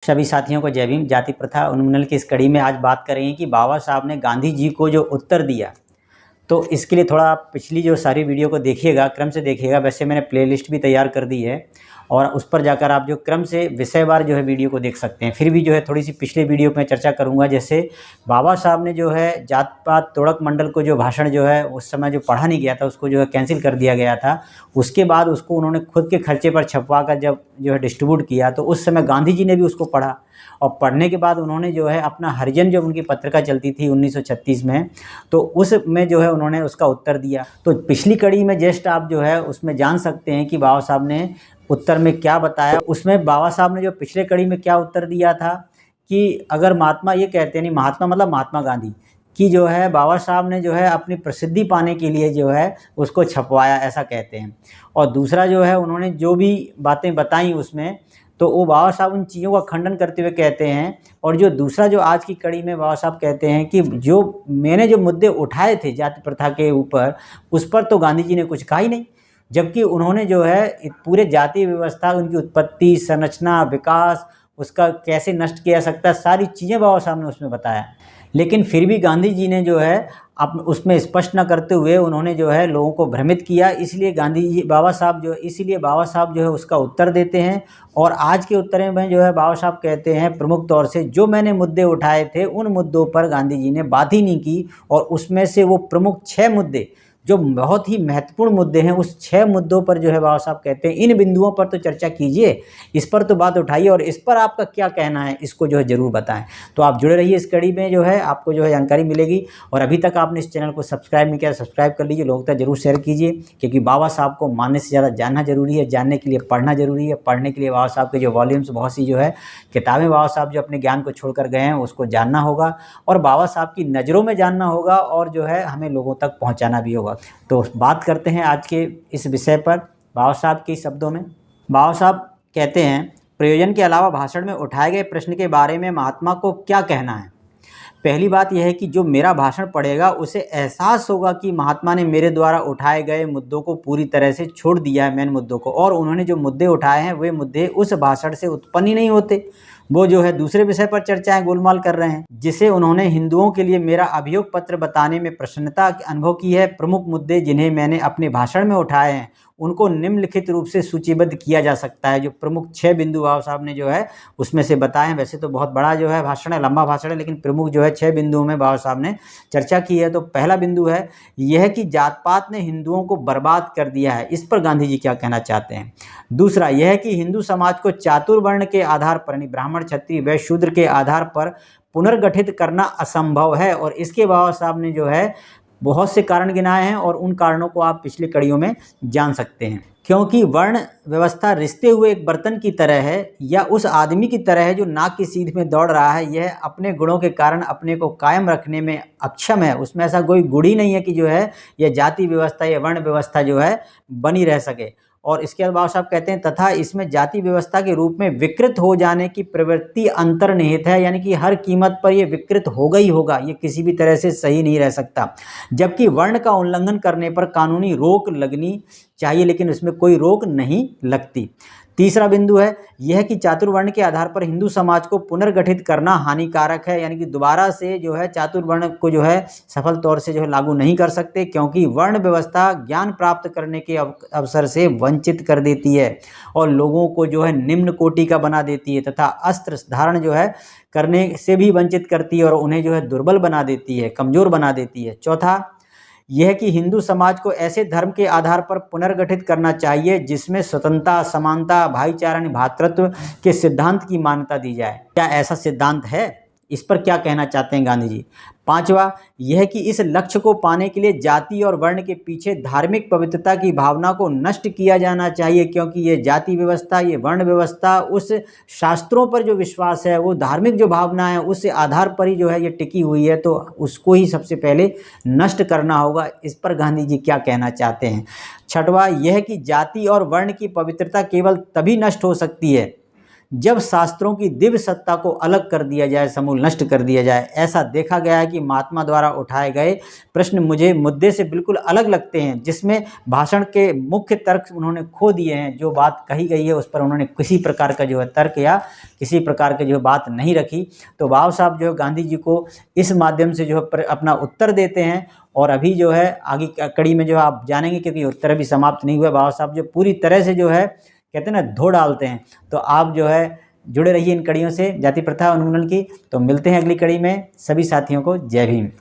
सभी साथियों को जय भीम। जाति प्रथा उन्मूलन की इस कड़ी में आज बात करेंगे कि बाबा साहब ने गांधी जी को जो उत्तर दिया, तो इसके लिए थोड़ा आप पिछली जो सारी वीडियो को देखिएगा, क्रम से देखिएगा। वैसे मैंने प्लेलिस्ट भी तैयार कर दी है और उस पर जाकर आप जो क्रम से विषयवार जो है वीडियो को देख सकते हैं। फिर भी जो है थोड़ी सी पिछले वीडियो में चर्चा करूंगा। जैसे बाबा साहब ने जो है जात पात तोड़क मंडल को जो भाषण जो है उस समय जो पढ़ा नहीं गया था उसको जो है कैंसिल कर दिया गया था। उसके बाद उसको उन्होंने खुद के खर्चे पर छपवा कर जब जो है डिस्ट्रीब्यूट किया, तो उस समय गांधी जी ने भी उसको पढ़ा और पढ़ने के बाद उन्होंने जो है अपना हरिजन, जो उनकी पत्रिका चलती थी 1936 में, तो उसमें जो है उन्होंने उसका उत्तर दिया। तो पिछली कड़ी में जस्ट आप जो है उसमें जान सकते हैं कि बाबा साहब ने उत्तर में क्या बताया। उसमें बाबा साहब ने जो पिछले कड़ी में क्या उत्तर दिया था कि अगर महात्मा ये कहते नहीं, महात्मा मतलब महात्मा गांधी की जो है बाबा साहब ने जो है अपनी प्रसिद्धि पाने के लिए जो है उसको छपवाया, ऐसा कहते हैं। और दूसरा जो है उन्होंने जो भी बातें बताई उसमें, तो वो बाबा साहब उन चीज़ों का खंडन करते हुए कहते हैं। और जो दूसरा जो आज की कड़ी में बाबा साहब कहते हैं कि जो मैंने जो मुद्दे उठाए थे जाति प्रथा के ऊपर, उस पर तो गांधी जी ने कुछ कहा ही नहीं, जबकि उन्होंने जो है पूरे जाति व्यवस्था, उनकी उत्पत्ति, संरचना, विकास, उसका कैसे नष्ट किया सकता है, सारी चीज़ें बाबा साहब ने उसमें बताया। लेकिन फिर भी गांधी जी ने जो है अब उसमें स्पष्ट न करते हुए उन्होंने जो है लोगों को भ्रमित किया। इसलिए बाबा साहब जो है उसका उत्तर देते हैं। और आज के उत्तर में जो है बाबा साहब कहते हैं प्रमुख तौर से जो मैंने मुद्दे उठाए थे उन मुद्दों पर गांधी जी ने बात ही नहीं की। और उसमें से वो प्रमुख 6 मुद्दे जो बहुत ही महत्वपूर्ण मुद्दे हैं, उस 6 मुद्दों पर जो है बाबा साहब कहते हैं इन बिंदुओं पर तो चर्चा कीजिए, इस पर तो बात उठाइए और इस पर आपका क्या कहना है इसको जो है ज़रूर बताएं। तो आप जुड़े रहिए इस कड़ी में, जो है आपको जो है जानकारी मिलेगी। और अभी तक आपने इस चैनल को सब्सक्राइब नहीं किया, सब्सक्राइब कर लीजिए, लोगों तक जरूर शेयर कीजिए, क्योंकि बाबा साहब को मानने से ज़्यादा जानना जरूरी है। जानने के लिए पढ़ना जरूरी है, पढ़ने के लिए बाबा साहब के जो वॉल्यूम्स, बहुत सी जो है किताबें बाबा साहब जो अपने ज्ञान को छोड़कर गए हैं उसको जानना होगा और बाबा साहब की नज़रों में जानना होगा और जो है हमें लोगों तक पहुँचाना भी होगा। तो बात करते हैं आज के इस विषय पर बाबा साहब के शब्दों में। बाबा साहब कहते हैं प्रयोजन के अलावा भाषण में उठाए गए प्रश्न के बारे में महात्मा को क्या कहना है। पहली बात यह है कि जो मेरा भाषण पढ़ेगा उसे एहसास होगा कि महात्मा ने मेरे द्वारा उठाए गए मुद्दों को पूरी तरह से छोड़ दिया है, मेन मुद्दों को। और उन्होंने जो मुद्दे उठाए हैं वे मुद्दे उस भाषण से उत्पन्न ही नहीं होते, वो जो है दूसरे विषय पर चर्चाएं गोलमाल कर रहे हैं, जिसे उन्होंने हिंदुओं के लिए मेरा अभियोग पत्र बताने में प्रसन्नता अनुभव की है। प्रमुख मुद्दे जिन्हें मैंने अपने भाषण में उठाए हैं उनको निम्नलिखित रूप से सूचीबद्ध किया जा सकता है। जो प्रमुख 6 बिंदु बाबा साहब ने जो है उसमें से बताए हैं। वैसे तो बहुत बड़ा जो है भाषण है, लंबा भाषण है, लेकिन प्रमुख जो है 6 बिंदुओं में बाबा साहब ने चर्चा की है। तो पहला बिंदु है यह कि जात पात ने हिंदुओं को बर्बाद कर दिया है, इस पर गांधी जी क्या कहना चाहते हैं। दूसरा यह है कि हिंदू समाज को चातुर्वर्ण के आधार पर, यानी ब्राह्मण, क्षत्रिय, वैश्य, शूद्र के आधार पर पुनर्गठित करना असंभव है। और इसके बाबा साहब ने जो है बहुत से कारण गिनाए हैं और उन कारणों को आप पिछली कड़ियों में जान सकते हैं। क्योंकि वर्ण व्यवस्था रिश्ते हुए एक बर्तन की तरह है या उस आदमी की तरह है जो नाक की सीध में दौड़ रहा है। यह अपने गुणों के कारण अपने को कायम रखने में अक्षम है। उसमें ऐसा कोई गुण ही नहीं है कि जो है यह जाति व्यवस्था या वर्ण व्यवस्था जो है बनी रह सके। और इसके बाद बाबा साहब कहते हैं तथा इसमें जाति व्यवस्था के रूप में विकृत हो जाने की प्रवृत्ति अंतर्निहित है, यानी कि हर कीमत पर यह विकृत होगा ही होगा, ये किसी भी तरह से सही नहीं रह सकता। जबकि वर्ण का उल्लंघन करने पर कानूनी रोक लगनी चाहिए, लेकिन उसमें कोई रोक नहीं लगती। तीसरा बिंदु है यह कि चातुर्वर्ण के आधार पर हिंदू समाज को पुनर्गठित करना हानिकारक है, यानी कि दोबारा से जो है चातुर्वर्ण को जो है सफल तौर से जो है लागू नहीं कर सकते, क्योंकि वर्ण व्यवस्था ज्ञान प्राप्त करने के अवसर से वंचित कर देती है और लोगों को जो है निम्न कोटि का बना देती है तथा अस्त्र धारण जो है करने से भी वंचित करती है और उन्हें जो है दुर्बल बना देती है, कमजोर बना देती है। चौथा यह कि हिंदू समाज को ऐसे धर्म के आधार पर पुनर्गठित करना चाहिए जिसमें स्वतंत्रता, समानता, भाईचारा, भ्रातृत्व के सिद्धांत की मान्यता दी जाए। क्या ऐसा सिद्धांत है? इस पर क्या कहना चाहते हैं गांधी जी। पांचवा यह कि इस लक्ष्य को पाने के लिए जाति और वर्ण के पीछे धार्मिक पवित्रता की भावना को नष्ट किया जाना चाहिए, क्योंकि ये जाति व्यवस्था, ये वर्ण व्यवस्था उस शास्त्रों पर जो विश्वास है, वो धार्मिक जो भावना है उस आधार पर ही जो है ये टिकी हुई है, तो उसको ही सबसे पहले नष्ट करना होगा। इस पर गांधी जी क्या कहना चाहते हैं। छठवां यह कि जाति और वर्ण की पवित्रता केवल तभी नष्ट हो सकती है जब शास्त्रों की दिव्य सत्ता को अलग कर दिया जाए, समूल नष्ट कर दिया जाए। ऐसा देखा गया है कि महात्मा द्वारा उठाए गए प्रश्न मुझे मुद्दे से बिल्कुल अलग लगते हैं, जिसमें भाषण के मुख्य तर्क उन्होंने खो दिए हैं। जो बात कही गई है उस पर उन्होंने किसी प्रकार का जो है तर्क या किसी प्रकार की जो बात नहीं रखी। तो बाबा साहब जो है गांधी जी को इस माध्यम से जो है अपना उत्तर देते हैं। और अभी जो है आगे कड़ी में जो आप जानेंगे, क्योंकि उत्तर अभी समाप्त नहीं हुआ। बाबा साहब जो पूरी तरह से जो है कहते हैं ना धो डालते हैं। तो आप जो है जुड़े रहिए इन कड़ियों से, जाति प्रथा उन्मूलन की। तो मिलते हैं अगली कड़ी में। सभी साथियों को जय भीम।